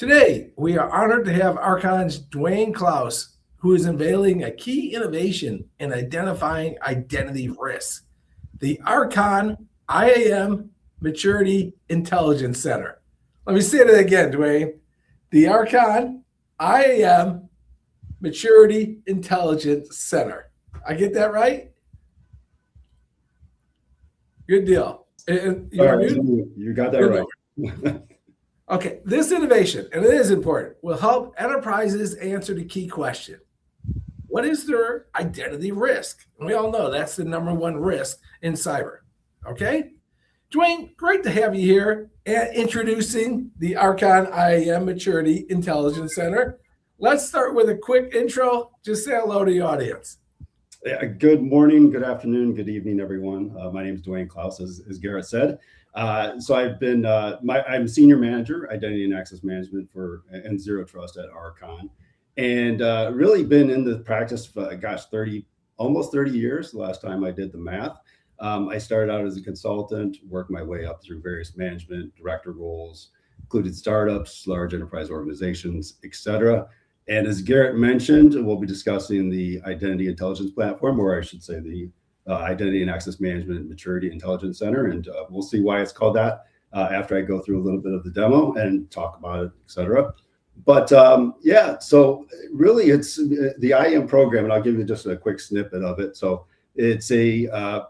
Today, we are honored to have RKON's Dwayne Klaus, who is unveiling a key innovation in identifying identity risks, the RKON IAM Maturity Intelligence Center. Let me say that again, Dwayne. The RKON IAM Maturity Intelligence Center. I get that right? Good deal. You got that right. Okay, this innovation, and it is important, will help enterprises answer the key question. What is their identity risk? And we all know that's the number one risk in cyber. Okay? Dwayne, great to have you here and introducing the RKON IAM Maturity Intelligence Center. Let's start with a quick intro. Just say hello to the audience. Yeah, good morning, good afternoon, good evening, everyone. My name is Dwayne Klaus, as Garrett said. So I've been, I'm senior manager, identity and access management and zero trust at RKON, and really been in the practice for, almost 30 years. The last time I did the math. I started out as a consultant, worked my way up through various management director roles, included startups, large enterprise organizations, etc. And as Garrett mentioned, we'll be discussing the Identity Intelligence Platform, or I should say the Identity and Access Management Maturity Intelligence Center. And we'll see why it's called that after I go through a little bit of the demo and talk about it, etc. But yeah, so really it's the IAM program, and I'll give you just a quick snippet of it. So it's a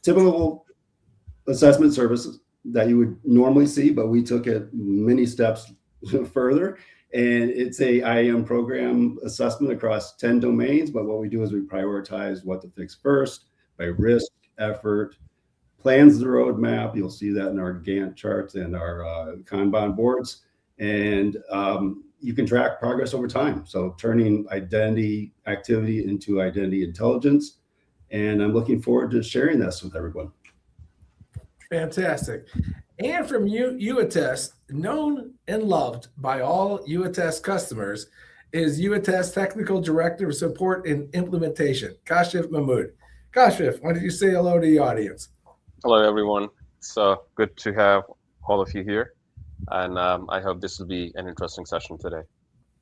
typical assessment services that you would normally see, but we took it many steps further. And it's a IAM program assessment across 10 domains. But what we do is we prioritize what to fix first by risk, effort, plans the roadmap. You'll see that in our Gantt charts and our Kanban boards. And you can track progress over time. So turning identity activity into identity intelligence. And I'm looking forward to sharing this with everyone. Fantastic. And from YouAttest, known and loved by all YouAttest customers, is YouAttest Technical Director of Support and Implementation, Kashif Mahmood. Kashif, why don't you say hello to the audience? Hello, everyone. It's good to have all of you here. And I hope this will be an interesting session today.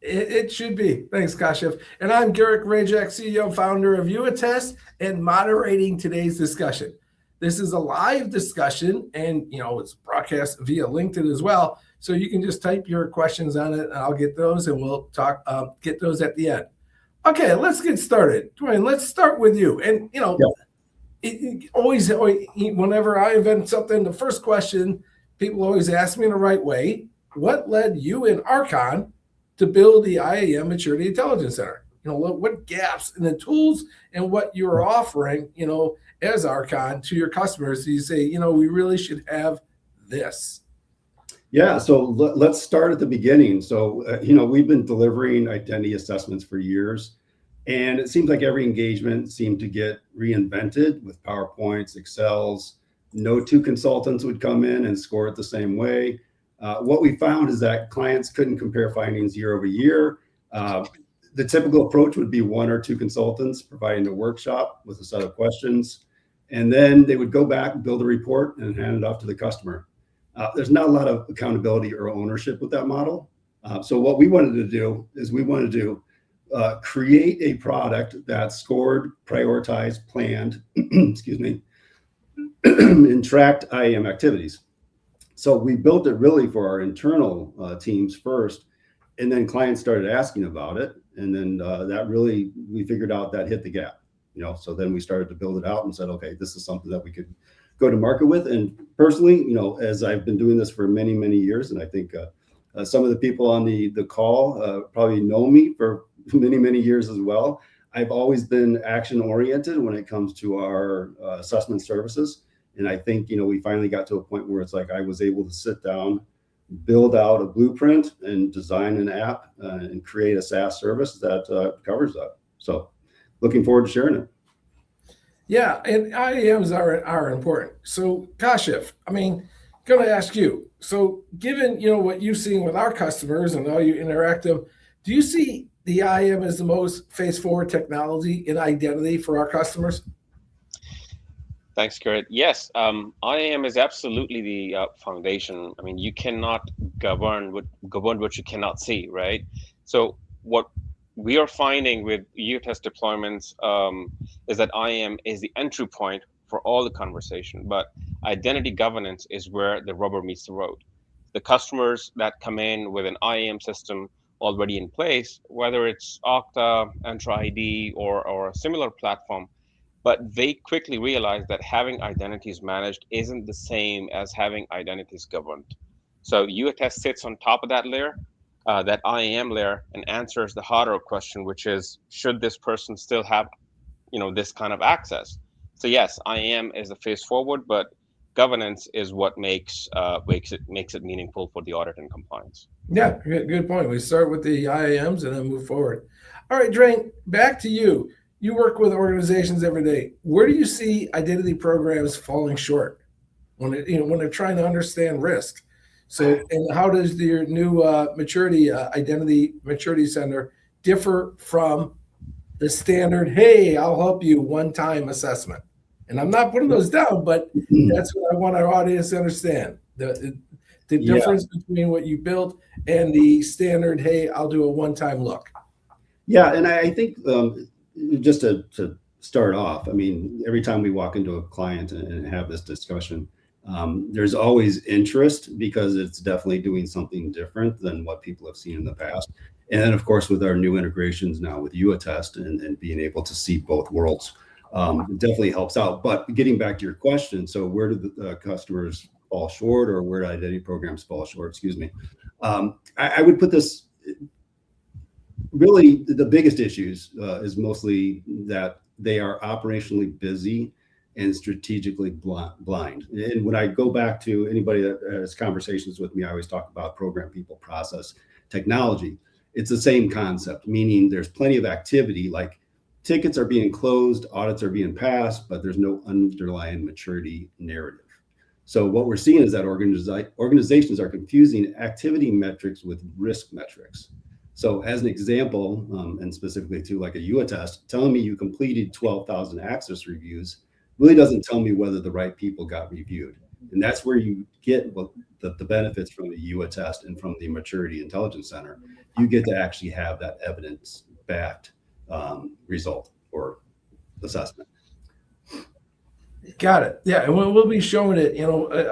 It should be. Thanks, Kashif. And I'm Garrett Rajak, CEO, founder of YouAttest, and moderating today's discussion. This is a live discussion, and it's broadcast via LinkedIn as well. So you can just type your questions on it, and I'll get those, and we'll talk. Get those at the end. Okay, let's get started. Dwayne, let's start with you. And always, whenever I invent something, the first question people always ask me in the right way: what led you and RKON to build the IAM Maturity Intelligence Center? What gaps in the tools and what you're offering, as RKON to your customers, so you say, we really should have this. Yeah, so let's start at the beginning. So, we've been delivering identity assessments for years, and it seems like every engagement seemed to get reinvented with PowerPoints, Excels. No two consultants would come in and score it the same way. What we found is that clients couldn't compare findings year over year. The typical approach would be one or two consultants providing a workshop with a set of questions, and then they would go back, build a report, and hand it off to the customer. There's not a lot of accountability or ownership with that model. So what we wanted to do is create a product that scored, prioritized, planned, excuse me, and tracked IAM activities. So we built it really for our internal teams first, and then clients started asking about it. And then we figured out that hit the gap, so then we started to build it out and said, okay, this is something that we could go to market with. And personally, as I've been doing this for many, many years, and I think some of the people on the call probably know me for many, many years as well. I've always been action oriented when it comes to our assessment services. And I think, we finally got to a point where it's like I was able to sit down, build out a blueprint, and design an app and create a SaaS service that covers that. So looking forward to sharing it. Yeah, and IAMs are important. So Kashif, going to ask you, so given, what you've seen with our customers and how you interact them, do you see the IAM as the most face-forward technology in identity for our customers? Thanks, Garrett. Yes, IAM is absolutely the foundation. You cannot govern what you cannot see, right? So what we are finding with YouAttest deployments is that IAM is the entry point for all the conversation, but identity governance is where the rubber meets the road. The customers that come in with an IAM system already in place, whether it's Okta, Entra ID, or a similar platform, but they quickly realize that having identities managed isn't the same as having identities governed. So UAttest sits on top of that layer, that IAM layer, and answers the harder question, which is, should this person still have, this kind of access? So yes, IAM is the face forward, but governance is what makes it meaningful for the audit and compliance. Yeah, good point. We start with the IAMs and then move forward. All right, Drain, back to you. You work with organizations every day. Where do you see identity programs falling short when when they're trying to understand risk? So, and how does your new identity maturity center differ from the standard? Hey, I'll help you one-time assessment. And I'm not putting those down, but that's what I want our audience to understand. The difference between what you built and the standard, hey, I'll do a one-time look. Yeah, and I think just to start off, I mean, every time we walk into a client and have this discussion, there's always interest because it's definitely doing something different than what people have seen in the past. And then, of course, with our new integrations now with YouAttest and being able to see both worlds, it definitely helps out. But getting back to your question, so where do the customers fall short, or where do identity programs fall short? Excuse me. I would put this, really the biggest issues is mostly that they are operationally busy and strategically blind. And when I go back to anybody that has conversations with me, I always talk about program, people, process, technology. It's the same concept, meaning there's plenty of activity, like tickets are being closed, audits are being passed, but there's no underlying maturity narrative. So what we're seeing is that organizations are confusing activity metrics with risk metrics. So as an example, and specifically to like a YouAttest, telling me you completed 12,000 access reviews really doesn't tell me whether the right people got reviewed. And that's where you get the benefits from the YouAttest and from the Maturity Intelligence Center. You get to actually have that evidence-backed result or assessment. Got it. Yeah, and we'll be showing it.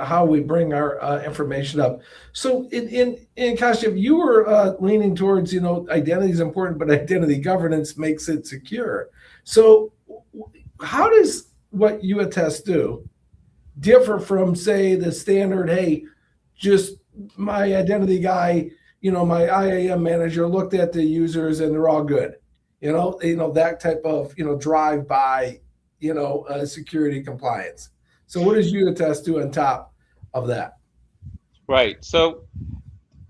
How we bring our information up. So in Kashyap, you were leaning towards identity is important, but identity governance makes it secure. So how does what YouAttest do differ from, say, the standard? Hey, just my identity guy, my IAM manager looked at the users and they're all good. That type of drive by. Security compliance. So what does YouAttest do on top of that? Right. So,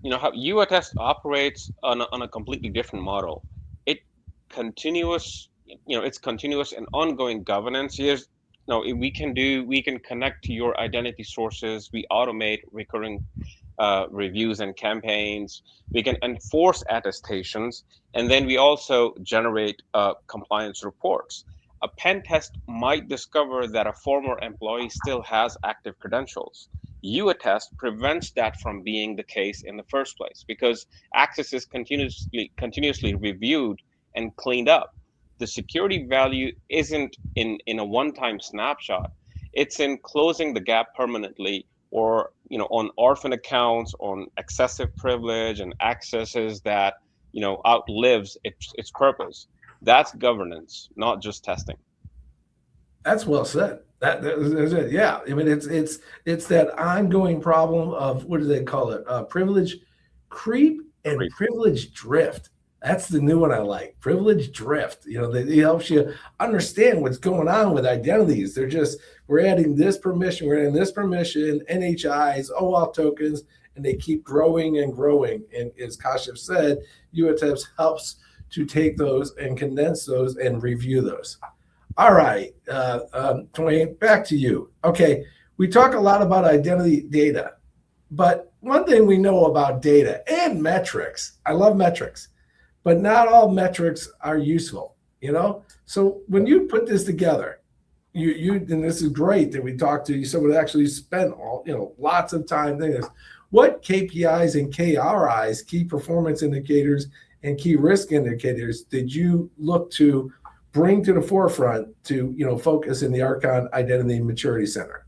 how YouAttest operates on a completely different model. It's continuous and ongoing governance. Here's, we can connect to your identity sources. We automate recurring reviews and campaigns. We can enforce attestations, and then we also generate compliance reports. A pen test might discover that a former employee still has active credentials. YouAttest prevents that from being the case in the first place because access is continuously reviewed and cleaned up. The security value isn't in a one-time snapshot. It's in closing the gap permanently, or on orphan accounts, on excessive privilege and accesses that outlives its purpose. That's governance, not just testing. That's well said. That's it. Yeah, I mean it's that ongoing problem of, what do they call it? Privilege creep and privilege drift. That's the new one I like. Privilege drift. It helps you understand what's going on with identities. We're adding this permission, NHIs, OAuth tokens, and they keep growing and growing. And as Kashyap said, YouAttest helps to take those and condense those and review those. All right, Dwayne, back to you. Okay, we talk a lot about identity data, but one thing we know about data and metrics, I love metrics, but not all metrics are useful, So when you put this together, you and this is great that we talked to you, someone that actually spent lots of time doing this. What KPIs and KRIs, key performance indicators and key risk indicators, did you look to bring to the forefront to focus in the RKON Identity and Maturity Center?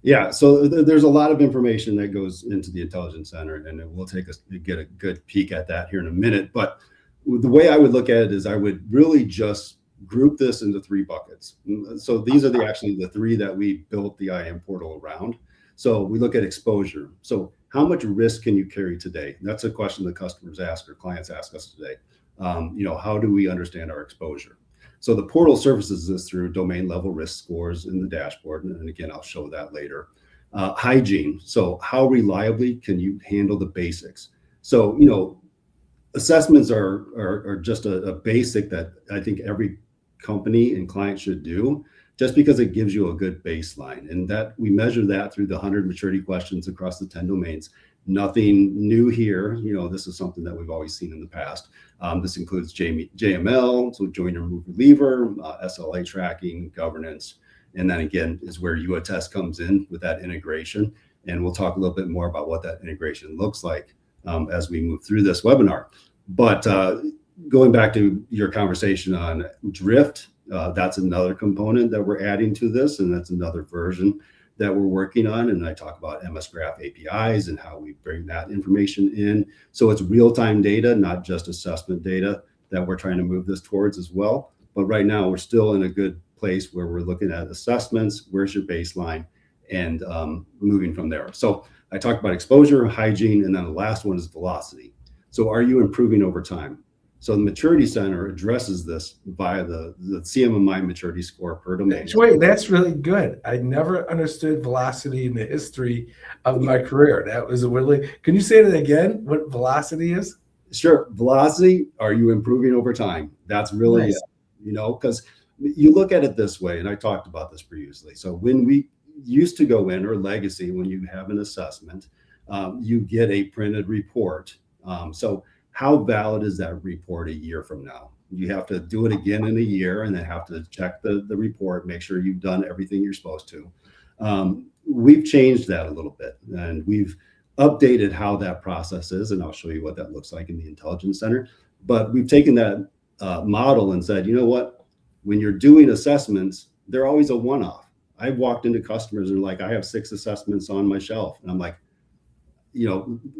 Yeah, so there's a lot of information that goes into the Intelligence Center, and we'll get a good peek at that here in a minute. But the way I would look at it is I would really just group this into 3 buckets. So these are actually the 3 that we built the IAM portal around. So we look at exposure. So how much risk can you carry today? That's a question that customers ask or clients ask us today. How do we understand our exposure? So the portal surfaces this through domain level risk scores in the dashboard. And again, I'll show that later. Hygiene. So how reliably can you handle the basics? So, assessments are just a basic that I think every company and client should do, just because it gives you a good baseline. And that we measure that through the 100 maturity questions across the 10 domains. Nothing new here. This is something that we've always seen in the past. This includes JML, so join, remove, reliever, SLA tracking, governance, and then again is where YouAttest comes in with that integration. And we'll talk a little bit more about what that integration looks like as we move through this webinar. But going back to your conversation on drift, that's another component that we're adding to this, and that's another version that we're working on. And I talk about MS Graph APIs and how we bring that information in. So it's real-time data, not just assessment data, that we're trying to move this towards as well. But right now we're still in a good place where we're looking at assessments, where's your baseline, and moving from there. So I talked about exposure, hygiene, and then the last one is velocity. So are you improving over time? So the Maturity Center addresses this via the CMMI maturity score per domain. Wait, that's really good. I never understood velocity in the history of my career. That was really, can you say that again, what velocity is? Sure. Velocity, are you improving over time? That's really, Nice. Because you look at it this way, and I talked about this previously. So when we used to go in, or legacy, when you have an assessment, you get a printed report. So how valid is that report a year from now? You have to do it again in a year and then have to check the report, make sure you've done everything you're supposed to. We've changed that a little bit, and we've updated how that process is, and I'll show you what that looks like in the Intelligence Center. But we've taken that model and said, you know what, when you're doing assessments, they're always a one-off. I've walked into customers and like, I have 6 assessments on my shelf, and I'm like,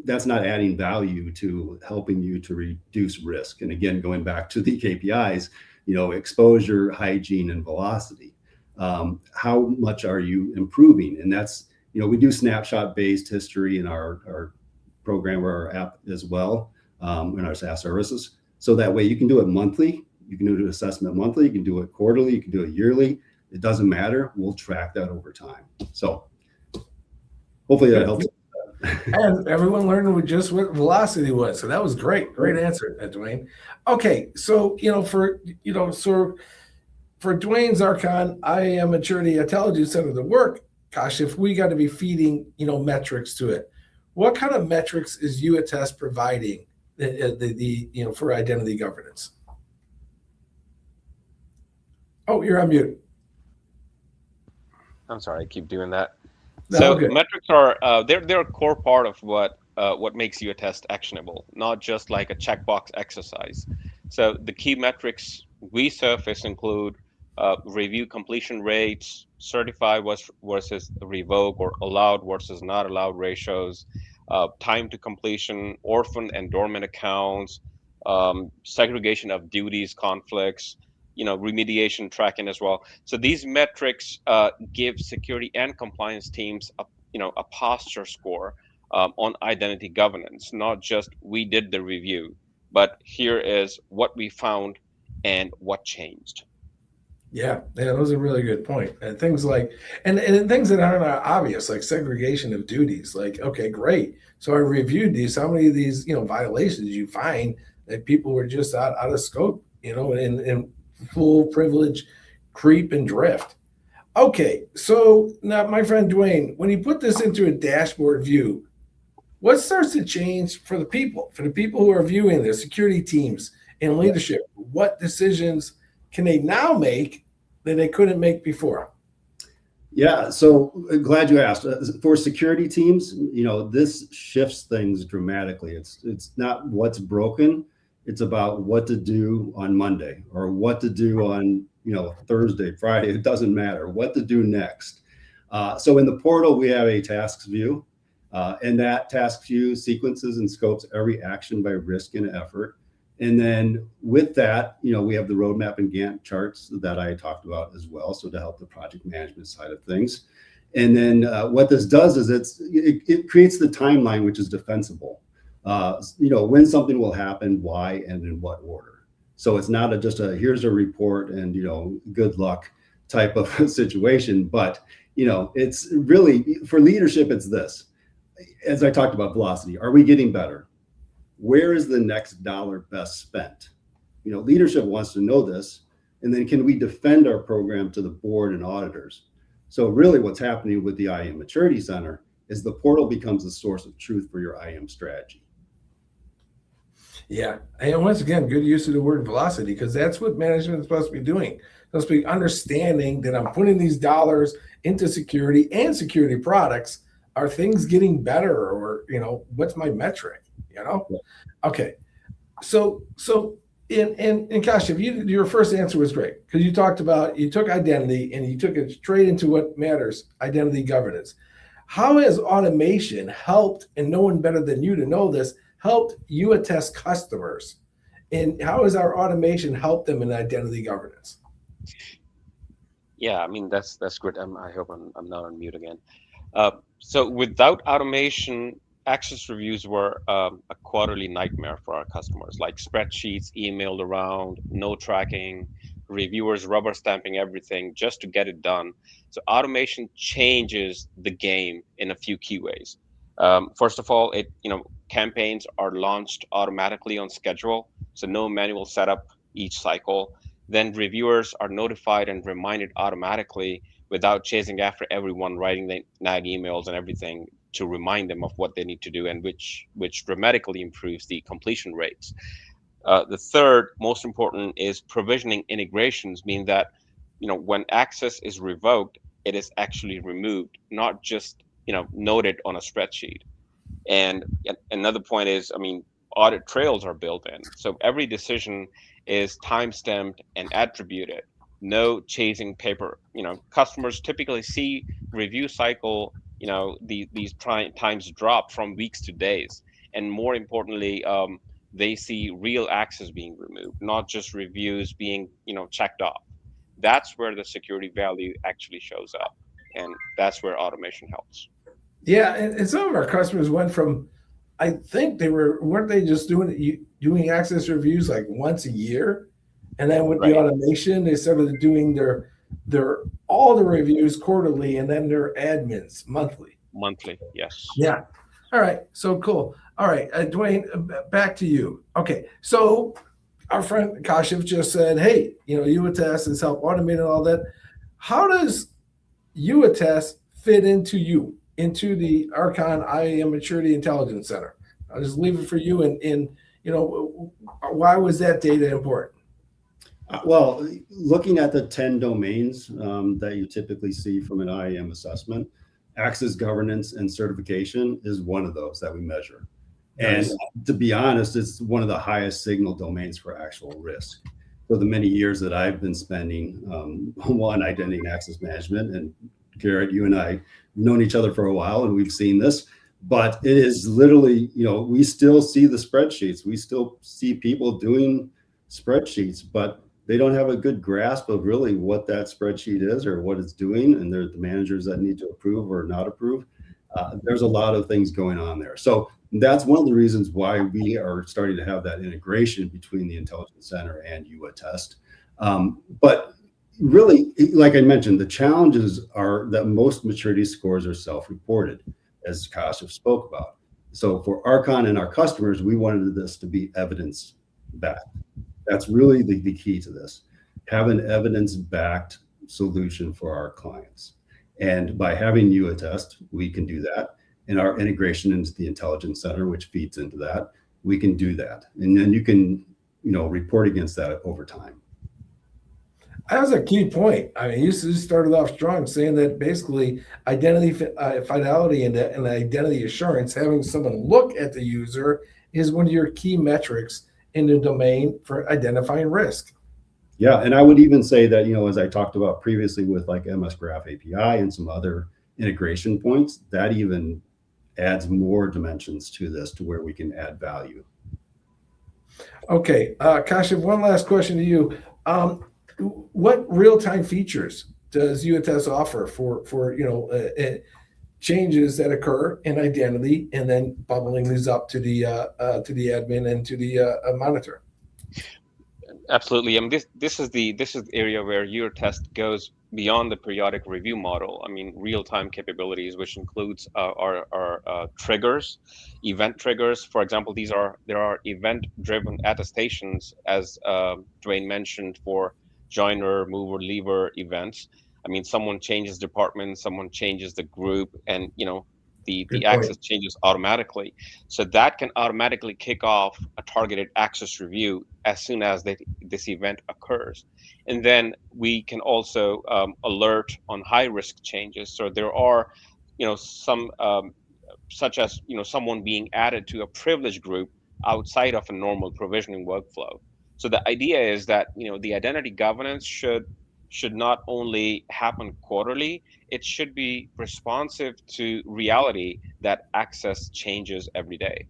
that's not adding value to helping you to reduce risk. And again, going back to the KPIs, exposure, hygiene, and velocity. How much are you improving? And that's, we do snapshot-based history in our program or our app as well, in our SaaS services. So that way you can do it monthly, you can do an assessment monthly, you can do it quarterly, you can do it yearly. It doesn't matter. We'll track that over time. So hopefully that helps. And everyone learned what velocity was. So that was great answer, Dwayne. Okay, so for Dwayne's RKON IAM Maturity Intelligence Center to work, gosh, if we got to be feeding metrics to it, what kind of metrics is YouAttest providing for identity governance? Oh, you're on mute. I'm sorry, I keep doing that. No, So okay. metrics are they're a core part of what makes YouAttest actionable, not just like a checkbox exercise. So the key metrics we surface include review completion rates, certified versus revoke, or allowed versus not allowed ratios, time to completion, orphaned and dormant accounts, segregation of duties, conflicts, remediation tracking as well. So these metrics give security and compliance teams a posture score on identity governance, not just we did the review, but here is what we found and what changed. Yeah, those are really good point. And things like, and things that aren't obvious, like segregation of duties. Like, okay, great. So I reviewed these. How many of these, violations you find that people were just out of scope, in full privilege, creep, and drift. Okay, so now, my friend Dwayne, when you put this into a dashboard view, what starts to change for the people who are viewing this, security teams and leadership? What decisions can they now make that they couldn't make before? Yeah, so glad you asked. For security teams, this shifts things dramatically. It's not what's broken, it's about what to do on Monday or what to do on Thursday, Friday. It doesn't matter what to do next. So in the portal, we have a tasks view, and that task view sequences and scopes every action by risk and effort. And then with that, we have the roadmap and Gantt charts that I talked about as well. So to help the project management side of things. And then what this does is it creates the timeline, which is defensible. When something will happen, why, and in what order. So it's not just here's a report and, good luck type of situation. But, it's really for leadership, it's this. As I talked about velocity, are we getting better? Where is the next dollar best spent? Leadership wants to know this. And then can we defend our program to the board and auditors? So really what's happening with the IAM Maturity Center is the portal becomes the source of truth for your IAM strategy. Yeah. And once again, good use of the word velocity, because that's what management is supposed to be doing. It's supposed to be understanding that I'm putting these dollars into security and security products. Are things getting better, or, what's my metric? Okay. So in Kashif, your first answer was great, because you took identity and you took it straight into what matters, identity governance. How has automation helped, and no one better than you to know this, helped YouAttest customers? And how has our automation helped them in identity governance? Yeah, I mean, that's good. I hope I'm not on mute again. So without automation, access reviews were a quarterly nightmare for our customers, like spreadsheets emailed around, no tracking, reviewers rubber stamping everything just to get it done. So automation changes the game in a few key ways. First of all, campaigns are launched automatically on schedule, so no manual setup each cycle. Then reviewers are notified and reminded automatically without chasing after everyone, writing the nag emails and everything to remind them of what they need to do, and which dramatically improves the completion rates. The third most important is provisioning integrations, mean that when access is revoked, it is actually removed, not just noted on a spreadsheet. And another point is, audit trails are built in, so every decision is time-stamped and attributed. No chasing paper. Customers typically see review cycle, these times drop from weeks to days, and more importantly, they see real access being removed, not just reviews being checked off. That's where the security value actually shows up, and that's where automation helps. Yeah, and some of our customers went from, I think weren't they just doing access reviews like once a year, and then with the automation, they started doing their all the reviews quarterly, and then their admins monthly. Monthly, yes. Yeah. All right. So cool. All right, Dwayne, back to you. Okay. So our friend Kashif just said, hey, YouAttest has helped automate all that. How does YouAttest fit into the RKON IAM Maturity Intelligence Center? I'll just leave it for you. And why was that data important? Well, looking at the 10 domains that you typically see from an IAM assessment, access governance and certification is one of those that we measure. Nice. And to be honest, it's one of the highest signal domains for actual risk. For the many years that I've been spending on identity and access management, and Garrett, you and I have known each other for a while, and we've seen this, but it is literally, we still see the spreadsheets. We still see people doing spreadsheets, but they don't have a good grasp of really what that spreadsheet is or what it's doing. And they're the managers that need to approve or not approve. There's a lot of things going on there. So that's one of the reasons why we are starting to have that integration between the Intelligence Center and YouAttest. But really, like I mentioned, the challenges are that most maturity scores are self-reported, as Kashif spoke about. So for RKON and our customers, we wanted this to be evidence-backed. That's really the key to this. Have an evidence-backed solution for our clients. And by having YouAttest, we can do that. And our integration into the Intelligence Center, which feeds into that, we can do that. And then you can, report against that over time. That was a key point. I mean, you started off strong saying that basically identity fidelity and identity assurance, having someone look at the user is one of your key metrics in the domain for identifying risk. Yeah, and I would even say that, as I talked about previously with like MS Graph API and some other integration points, that even adds more dimensions to this to where we can add value. Okay, Kashif, one last question to you. What real-time features does YouAttest offer for changes that occur in identity and then bubbling these up to the admin and to the monitor? Absolutely. I mean, this is the area where YouAttest goes beyond the periodic review model. I mean, real-time capabilities, which includes our triggers, event triggers. For example, there are event-driven attestations, as Dwayne mentioned, for joiner, mover, leaver events. I mean, someone changes department, someone changes the group, and the Good point. access changes automatically. So that can automatically kick off a targeted access review as soon as this event occurs. And then we can also alert on high risk changes. So there are, some such as, someone being added to a privileged group outside of a normal provisioning workflow. So the idea is that, the identity governance should not only happen quarterly, it should be responsive to reality that access changes every day.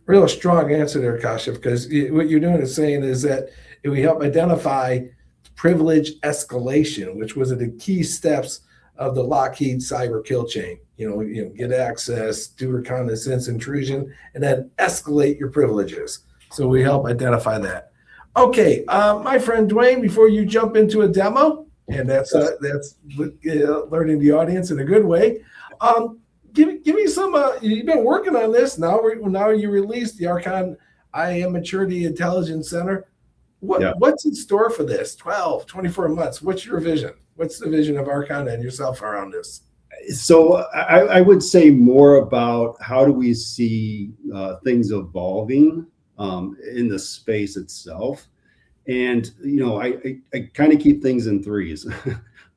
Real strong answer there, Kashif, because what you're doing is saying is that we help identify privilege escalation, which was the key steps of the Lockheed cyber kill chain. Get access, do reconnaissance, intrusion, and then escalate your privileges. So we help identify that. Okay, my friend Dwayne, before you jump into a demo, and that's learning the audience in a good way. Give me some. You've been working on this. Now you released the RKON IAM Maturity Intelligence Center. What's in store for this? 12, 24 months. What's your vision? What's the vision of RKON and yourself around this? So I would say more about how do we see things evolving in the space itself. And, I kind of keep things in threes,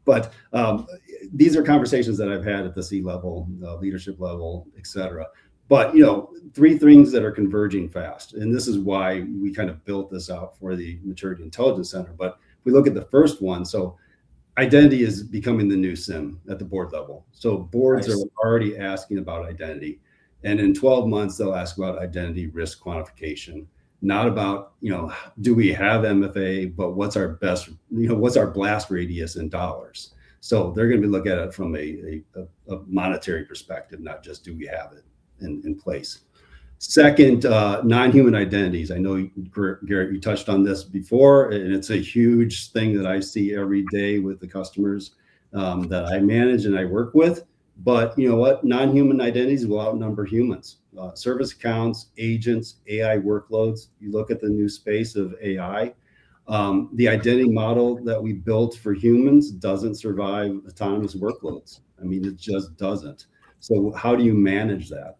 but these are conversations that I've had at the C-level, leadership level, et cetera. But, three things that are converging fast. And this is why we kind of built this out for the Maturity Intelligence Center. But if we look at the first one, so identity is becoming the new SIM at the board level. So boards are already asking about identity. And in 12 months, they'll ask about identity risk quantification. Not about, do we have MFA, but what's our best, what's our blast radius in dollars? So they're going to be looking at it from a monetary perspective, not just do we have it in place. Second, non-human identities. I know, Garrett, you touched on this before, and it's a huge thing that I see every day with the customers that I manage and I work with. But you know what? Non-human identities will outnumber humans. Service accounts, agents, AI workloads. You look at the new space of AI. The identity model that we built for humans doesn't survive autonomous workloads. I mean, it just doesn't. So how do you manage that?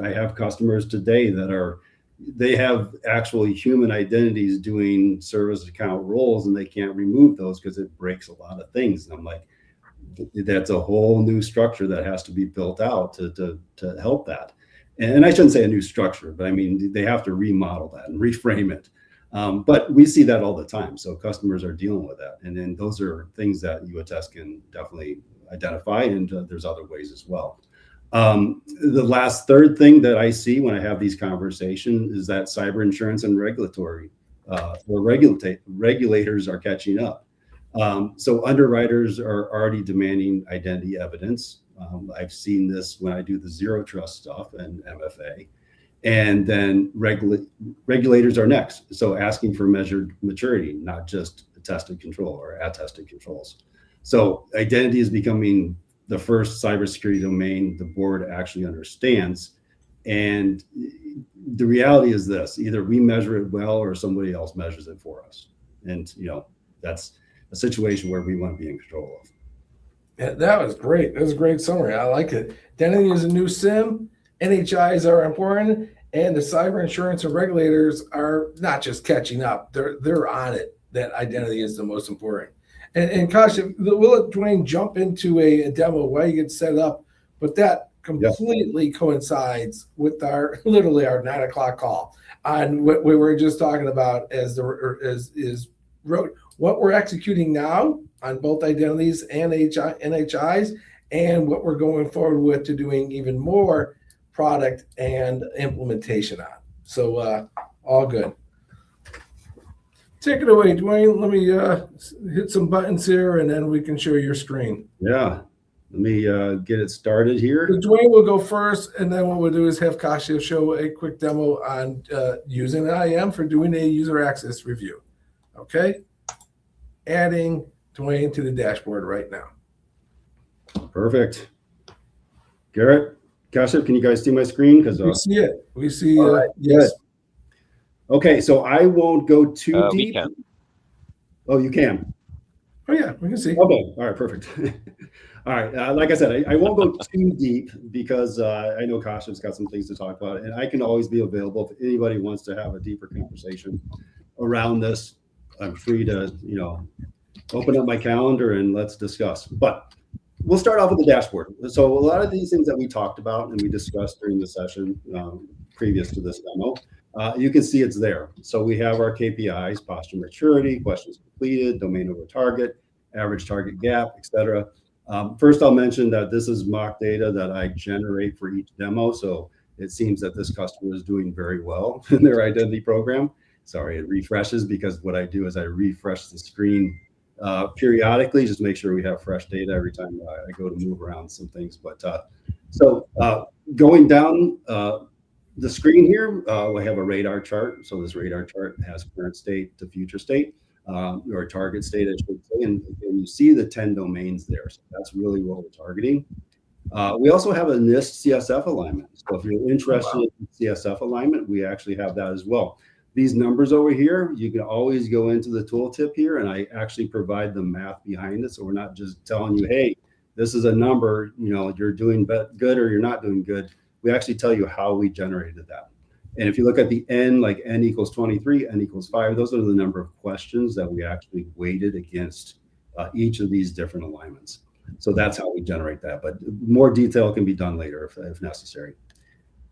I have customers today that they have actually human identities doing service account roles, and they can't remove those because it breaks a lot of things. And I'm like, that's a whole new structure that has to be built out to help that. And I shouldn't say a new structure, but I mean, they have to remodel that and reframe it. But we see that all the time. So customers are dealing with that. And then those are things that YouAttest can definitely identify. And there's other ways as well. The last third thing that I see when I have these conversations is that cyber insurance and regulators are catching up. So underwriters are already demanding identity evidence. I've seen this when I do the zero trust stuff and MFA. And then regulators are next. So asking for measured maturity, not just attested control or attested controls. So identity is becoming the first cybersecurity domain the board actually understands. And the reality is this: either we measure it well or somebody else measures it for us. And that's a situation where we want to be in control of. Yeah, that was great. That was a great summary. I like it. Identity is a new SIM. NHIs are important, and the cyber insurance and regulators are not just catching up. They're on it. that identity is the most important. And Kash, we'll let Dwayne jump into a demo while you get set up, but that completely coincides with our literally our 9 o'clock call on what we were just talking about what we're executing now on both identities and NHIs, and what we're going forward with to doing even more product and implementation on. So all good. Take it away, Dwayne. Let me hit some buttons here, and then we can share your screen. Yeah, let me get it started here. So Dwayne will go first, and then what we'll do is have Kashif show a quick demo on using the IAM for doing a user access review. Okay? Adding Dwayne to the dashboard right now. Perfect. Garrett, Kashif, can you guys see my screen? Because we see it. We see. right, yes. Good. Okay, so I won't go too deep. We can. Oh, you can. Oh yeah, we can see. Okay, all right, perfect. All right, like I said, I won't go too deep because I know Kashif's got some things to talk about, and I can always be available if anybody wants to have a deeper conversation around this. I'm free to, open up my calendar and let's discuss. But we'll start off with the dashboard. So a lot of these things that we talked about and we discussed during the session previous to this demo, you can see it's there. So we have our KPIs, posture maturity, questions completed, domain over target, average target gap, etc. First, I'll mention that this is mock data that I generate for each demo. So it seems that this customer is doing very well in their identity program. Sorry, it refreshes because what I do is I refresh the screen periodically, just make sure we have fresh data every time I go to move around some things. But so going down the screen here, we have a radar chart. So this radar chart has current state to future state, or target state, I should say. And you see the 10 domains there. So that's really what we're targeting. We also have a NIST CSF alignment. So if you're interested in CSF alignment, we actually have that as well. These numbers over here, you can always go into the tooltip here, and I actually provide the math behind it. So we're not just telling you, hey, this is a number, you're doing good or you're not doing good. We actually tell you how we generated that. And if you look at the N, like N equals 23, N equals 5, those are the number of questions that we actually weighted against each of these different alignments. So that's how we generate that. But more detail can be done later if necessary.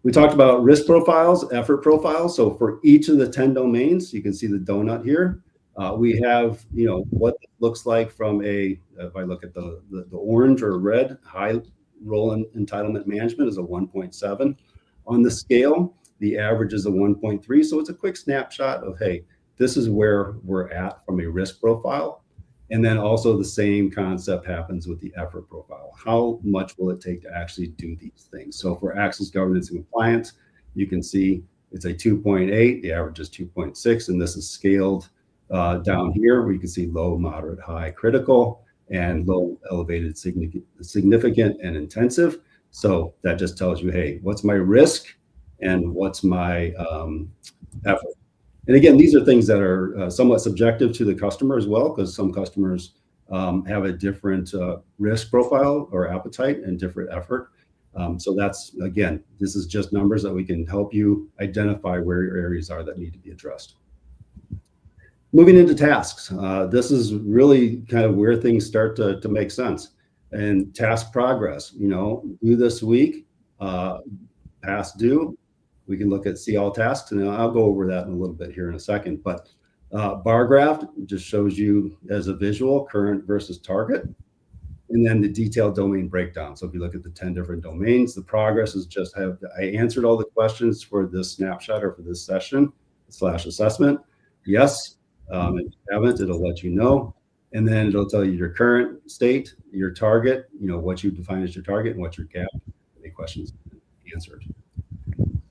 We talked about risk profiles, effort profiles. So for each of the 10 domains, you can see the donut here. We have, what it looks like from if I look at the orange or red, high role entitlement management is a 1.7. On the scale, the average is a 1.3. So it's a quick snapshot of, hey, this is where we're at from a risk profile. And then also the same concept happens with the effort profile. How much will it take to actually do these things? So for access, governance, and compliance, you can see it's a 2.8, the average is 2.6, and this is scaled down here where you can see low, moderate, high, critical, and low, elevated, significant, and intensive. So that just tells you, hey, what's my risk and what's my effort? And again, these are things that are somewhat subjective to the customer as well, because some customers have a different risk profile or appetite and different effort. So that's, again, this is just numbers that we can help you identify where your areas are that need to be addressed. Moving into tasks. This is really kind of where things start to make sense. And task progress, do this week, past due. We can look at see all tasks, and I'll go over that in a little bit here in a second. But bar graph just shows you as a visual current versus target, and then the detailed domain breakdown. So if you look at the 10 different domains, the progress is just I answered all the questions for this snapshot or for this session / assessment. Yes, if you haven't, it'll let you know, and then it'll tell you your current state, your target, what you define as your target, and what's your gap. Any questions answered.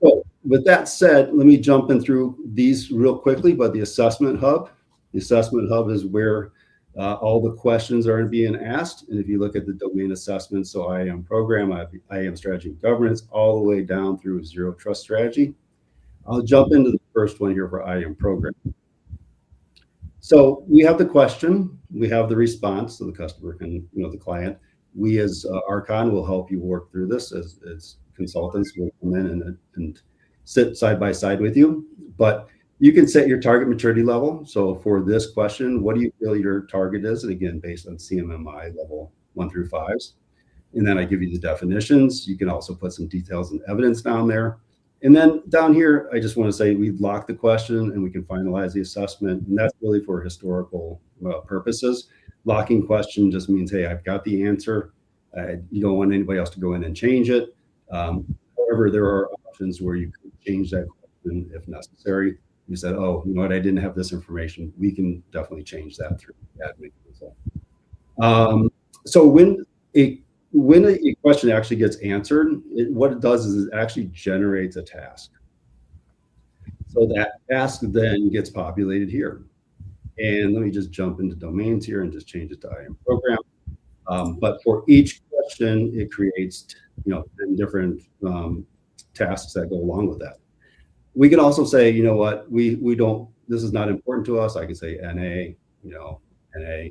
So with that said, let me jump in through these real quickly, but the assessment hub is where all the questions are being asked. And if you look at the domain assessment, so IAM program, IAM strategy and governance, all the way down through zero trust strategy. I'll jump into the first one here for IAM program. So we have the question, we have the response, so the customer can, the client. We as RKON will help you work through this as consultants will come in and sit side by side with you. But You can set your target maturity level. So for this question, what do you feel your target is? And again, based on CMMI level 1 through 5s. And then I give you the definitions. You can also put some details and evidence down there. And then down here, I just want to say we've locked the question and we can finalize the assessment. And that's really for historical purposes. Locking question just means, hey, I've got the answer. You don't want anybody else to go in and change it. However, there are options where you can change that question if necessary. You said, oh, you know what, I didn't have this information. We can definitely change that through admin console. So when a question actually gets answered, what it does is it actually generates a task. So that task then gets populated here. And let me just jump into domains here and just change it to IAM program. But for each question, it creates 10 different tasks that go along with that. We can also say, you know what, we don't, this is not important to us. I can say NA, NA.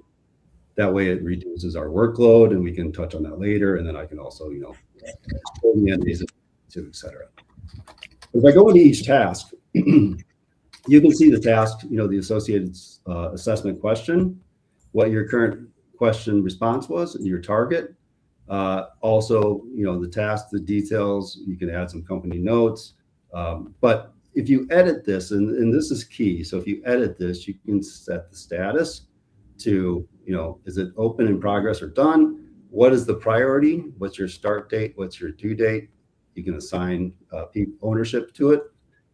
That way it reduces our workload, and we can touch on that later. And then I can also, pull the NAs to et cetera. If I go into each task, you can see the task, the associated assessment question, what your current question response was, your target. Also, the task, the details, you can add some company notes. But if you edit this, and this is key, so if you edit this, you can set the status to, is it open, in progress, or done? What is the priority? What's your start date? What's your due date? You can assign ownership to it.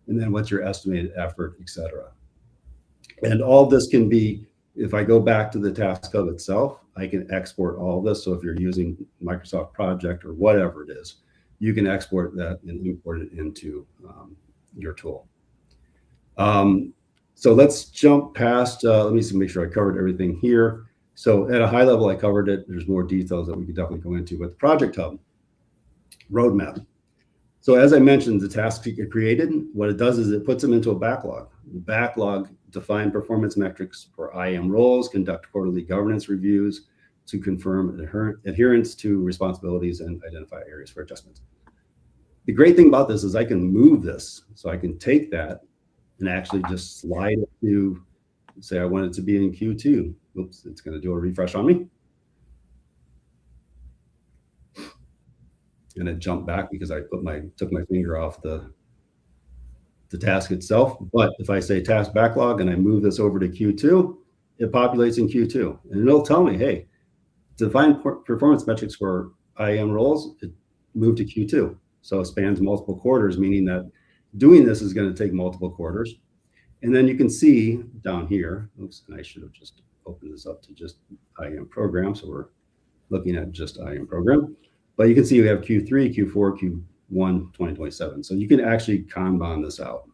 And then what's your estimated effort, et cetera. And all this can be, if I go back to the task hub itself, I can export all this. So if you're using Microsoft Project or whatever it is, you can export that and import it into your tool. So let's jump past, let me make sure I covered everything here. So at a high level, I covered it. There's more details that we could definitely go into with the Project Hub roadmap. So as I mentioned, the tasks get created. What it does is it puts them into a backlog. The backlog define performance metrics for IAM roles, conduct quarterly governance reviews to confirm adherence to responsibilities and identify areas for adjustment. The great thing about this is I can move this. So I can take that and actually just slide it to, say I want it to be in Q2. Oops, it's going to do a refresh on me. And it jumped back because I took my finger off the task itself. But if I say task backlog and I move this over to Q2, it populates in Q2. And it'll tell me, hey, define performance metrics for IAM roles, it moved to Q2. So it spans multiple quarters, meaning that doing this is going to take multiple quarters. And then you can see down here, oops, and I should have just opened this up to just IAM program. So we're looking at just IAM program. But you can see we have Q3, Q4, Q1, 2027. So you can actually Kanban this out.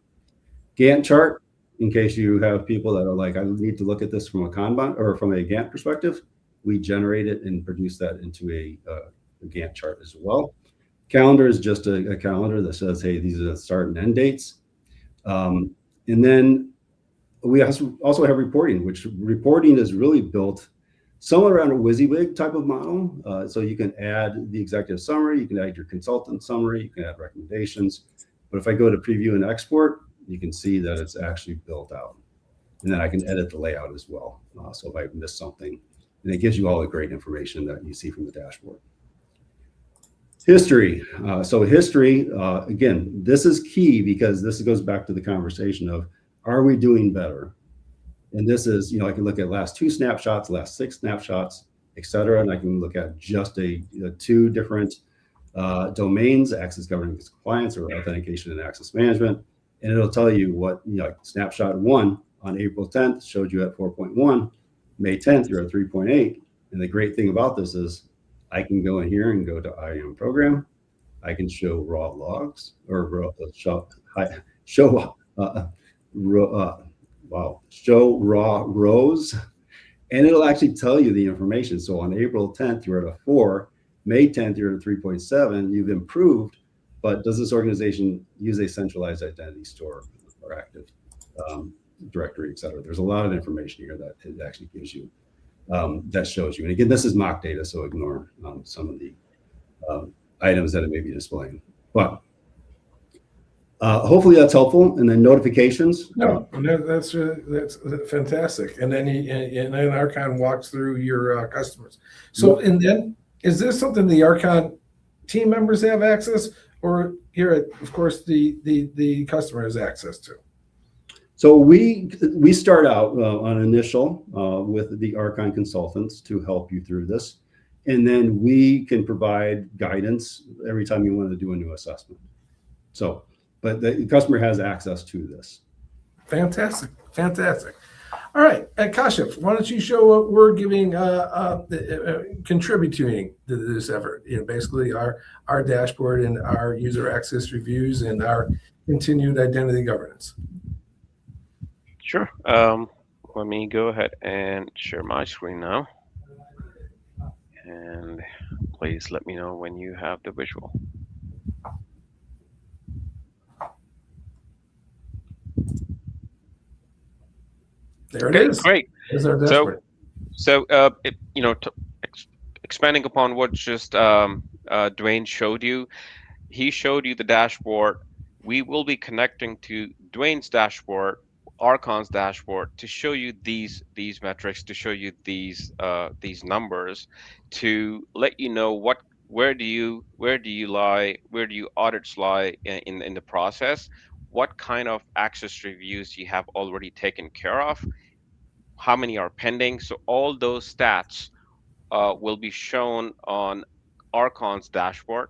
Gantt chart, in case you have people that are like, I need to look at this from a Kanban or from a Gantt perspective, we generate it and produce that into a Gantt chart as well. Calendar is just a calendar that says, hey, these are the start and end dates. And then we also have reporting, which reporting is really built somewhat around a WYSIWYG type of model. So you can add the executive summary, you can add your consultant summary, you can add recommendations. But if I go to preview and export, you can see that it's actually built out. And then I can edit the layout as well. So if I miss something, and it gives you all the great information that you see from the dashboard. History. So history, again, this is key because this goes back to the conversation of, are we doing better? And this is, I can look at last 2 snapshots, last 6 snapshots, et cetera. And I can look at just 2 different domains, access governance compliance or authentication and access management. And it'll tell you what, snapshot 1 on April 10th showed you at 4.1, May 10th, you're at 3.8. And the great thing about this is I can go in here and go to IAM program. I can show raw logs or show raw rows, and it'll actually tell you the information. So on April 10th, you're at a 4, May 10th, you're at a 3.7, you've improved, but does this organization use a centralized identity store or active directory, et cetera? There's a lot of information here that it actually gives you, that shows you. And again, this is mock data, so ignore some of the items that it may be displaying. But Hopefully that's helpful. And then notifications. No, that's fantastic. And then and then RKON walks through your customers. So Yep. and then is this something the RKON team members have access, or here, of course, the customer has access to? So we start out on initial with the RKON consultants to help you through this, and then we can provide guidance every time you want to do a new assessment. So, but the customer has access to this. Fantastic, fantastic. All right, Kashif, why don't you show what we're giving, contributing to this effort? Basically our dashboard and our user access reviews and our continued identity governance. Sure. Let me go ahead and share my screen now. And please let me know when you have the visual. There it is. Great. There's our dashboard. Expanding upon what just Dwayne showed you, he showed you the dashboard. We will be connecting to Dwayne's dashboard, RKON's dashboard, to show you these metrics, to show you these numbers, to let you know where do you audits lie in the process, what kind of access reviews you have already taken care of, how many are pending. So all those stats will be shown on RKON's dashboard.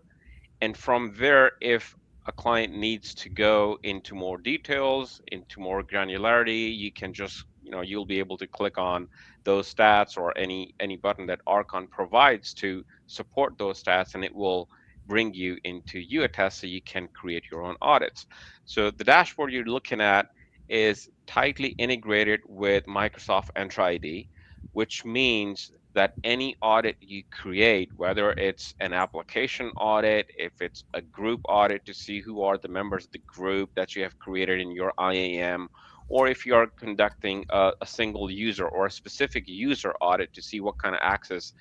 And from there, if a client needs to go into more details, into more granularity, you can just, you'll be able to click on those stats or any button that RKON provides to support those stats, and it will bring you into YouAttest so you can create your own audits. So the dashboard you're looking at is tightly integrated with Microsoft Entra ID, which means that any audit you create, whether it's an application audit, if it's a group audit to see who are the members of the group that you have created in your IAM, or if you are conducting a single user or a specific user audit to see what kind of access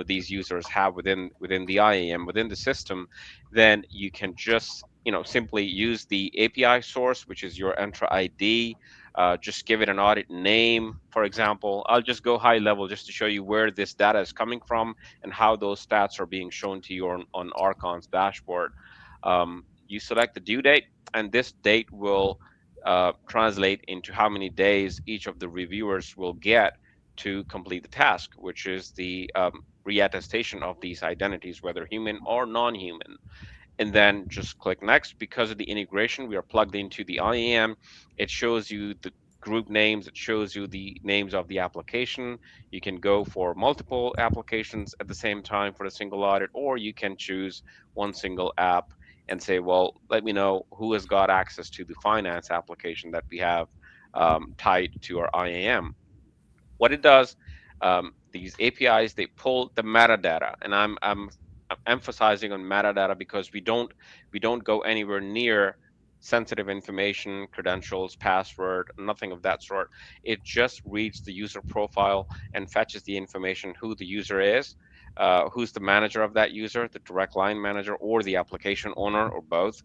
these users have within the IAM, within the system, then you can just simply use the API source, which is your Entra ID. Just give it an audit name, for example. I'll just go high level just to show you where this data is coming from and how those stats are being shown to you on RKON's dashboard. You select the due date, and this date will translate into how many days each of the reviewers will get to complete the task, which is the reattestation of these identities, whether human or non-human. And then just click next. Because of the integration, we are plugged into the IAM. It shows you the group names, it shows you the names of the application. You can go for multiple applications at the same time for a single audit, or you can choose one single app and say, well, let me know who has got access to the finance application that we have tied to our IAM. What it does, these APIs, they pull the metadata, and I'm emphasizing on metadata because we don't go anywhere near sensitive information, credentials, password, nothing of that sort. It just reads the user profile and fetches the information, who the user is, who's the manager of that user, the direct line manager or the application owner or both,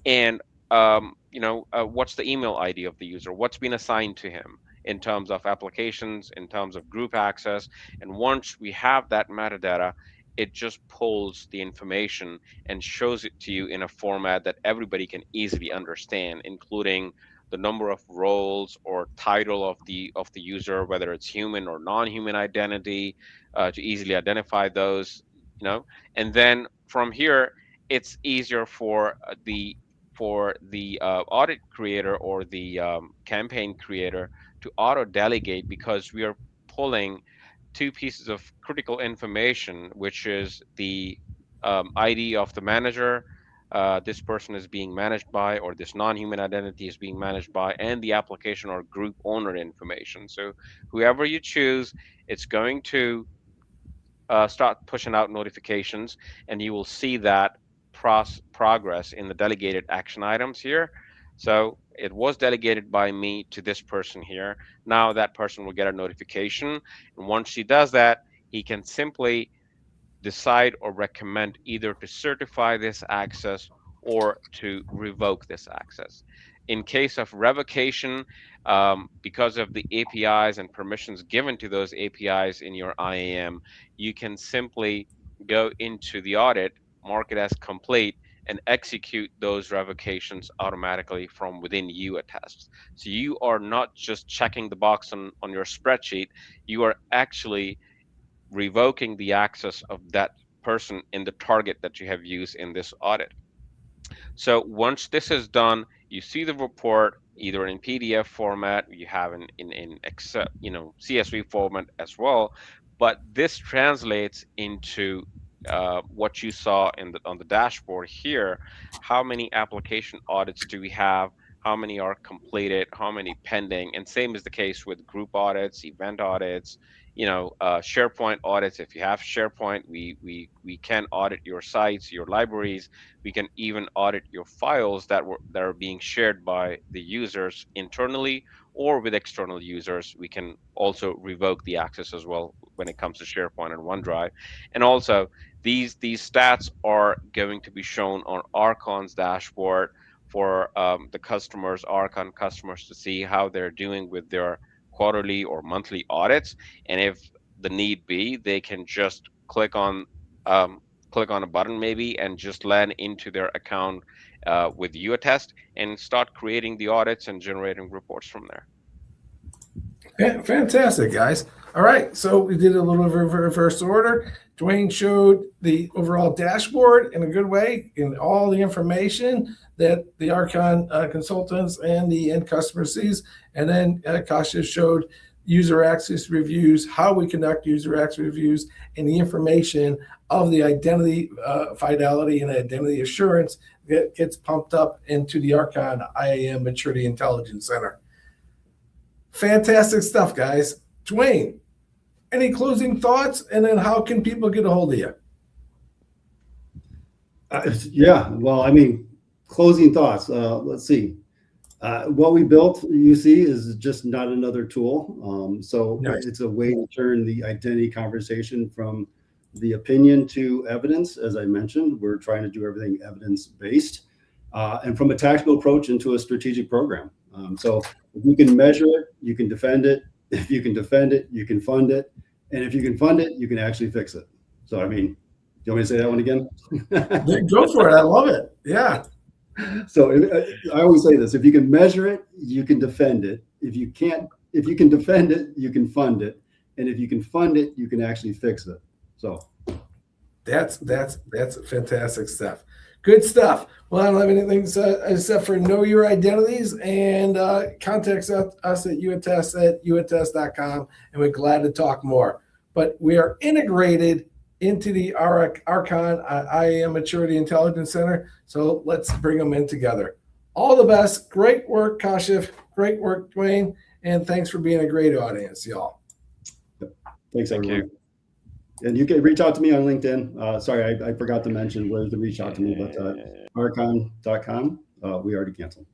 and what's the email ID of the user, what's been assigned to him in terms of applications, in terms of group access. And once we have that metadata, it just pulls the information and shows it to you in a format that everybody can easily understand, including the number of roles or title of the user, whether it's human or non-human identity, to easily identify those, and then from here it's easier for the audit creator or the campaign creator to auto delegate, because we are pulling two pieces of critical information, which is the ID of the manager, this person is being managed by, or this non-human identity is being managed by, and the application or group owner information. So whoever you choose, it's going to start pushing out notifications, and you will see that progress in the delegated action items here. So it was delegated by me to this person here. Now that person will get a notification, and once he does that, he can simply decide or recommend either to certify this access or to revoke this access. In case of revocation, because of the APIs and permissions given to those APIs in your IAM, you can simply go into the audit, mark it as complete, and execute those revocations automatically from within YouAttest. So you are not just checking the box on your spreadsheet, you are actually revoking the access of that person in the target that you have used in this audit. So once this is done, you see the report either in PDF format, you have in Excel, CSV format as well. But this translates into what you saw on the dashboard here. How many application audits do we have? How many are completed? How many pending? And same is the case with group audits, event audits, SharePoint audits. If you have SharePoint, we can audit your sites, your libraries. We can even audit your files that are being shared by the users internally or with external users. We can also revoke the access as well when it comes to SharePoint and OneDrive. And also, these stats are going to be shown on RKON's dashboard for the RKON customers, to see how they're doing with their quarterly or monthly audits. And if the need be, they can just um, click on a button maybe and just land into their account with YouAttest and start creating the audits and generating reports from there. Fantastic, guys. All right, so we did a little reverse order. Dwayne showed the overall dashboard in a good way, in all the information that the RKON consultants and the end customer sees. And then Kashif showed user access reviews, how we conduct user access reviews, and the information of the identity fidelity and identity assurance that gets pumped up into the RKON IAM Maturity Intelligence Center. Fantastic stuff, guys. Dwayne, any closing thoughts? And then how can people get a hold of you? Yeah, well, I mean, closing thoughts. Let's see. What we built, you see, is just not another tool. So nice. It's a way to turn the identity conversation from the opinion to evidence. As I mentioned, we're trying to do everything evidence-based, and from a tactical approach into a strategic program. So if you can measure it, you can defend it. If you can defend it, you can fund it. And if you can fund it, you can actually fix it. So, I mean, do you want me to say that one again? Go for it. I love it. Yeah. So I always say this: if you can measure it, you can defend it. If you can defend it, you can fund it. And if you can fund it, you can actually fix it. So that's fantastic stuff. Good stuff. Well, I don't have anything except for know your identities, and contact us at YouAttest@youattest.com, and we're glad to talk more. But we are integrated into the RKON IAM Maturity Intelligence Center, so let's bring them in together. All the best. Great work, Kashif. Great work, Dwayne. And thanks for being a great audience, y'all. Thanks, everyone. And you can reach out to me on LinkedIn. Sorry, I forgot to mention where to reach out to me, but RKON.com, we already canceled.